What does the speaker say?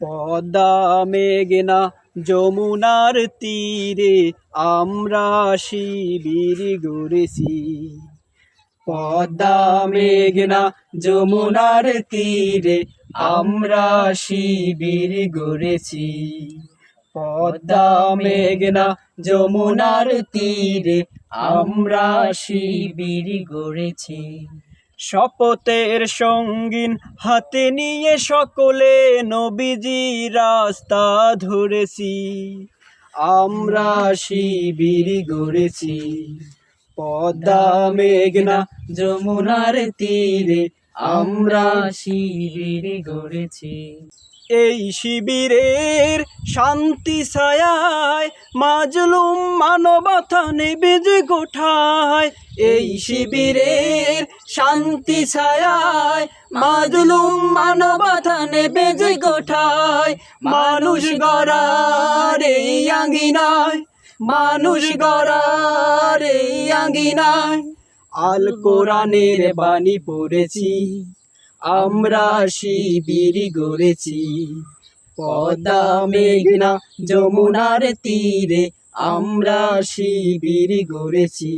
পদ্মা মেঘনা যমুনার তীরে আমরা শিবির গড়েছি। পদ্মা মেঘনা যমুনার তীরে আমরা শিবির গড়েছি। পদ্মা মেঘনা যমুনার তীরে আমরা শিবির গড়েছি। শপথের সঙ্গীন হাতে নিয়ে সকলে নবীজি রাস্তা ধরেছি। আমরা শিবির গড়েছি। পদ্মা মেঘনা যমুনার তীরে আমরা শিবির গড়েছি। এই শিবিরের শান্তি ছায়ায় মাজলুম মানবতা নেবে যে গোঠায়। এই শিবিরের শান্তি ছায়ায় মাজলুম মানবতা নেবে যে গোঠায়। মানুষ গড়ার এই আঙ্গিনায়, মানুষ গড়ার এই আঙ্গিনায় আল কোরআনের বাণী পড়েছি। আমরা শিবির গড়েছি। পদ্মা মেঘনা যমুনার তীরে আমরা শিবির গড়েছি।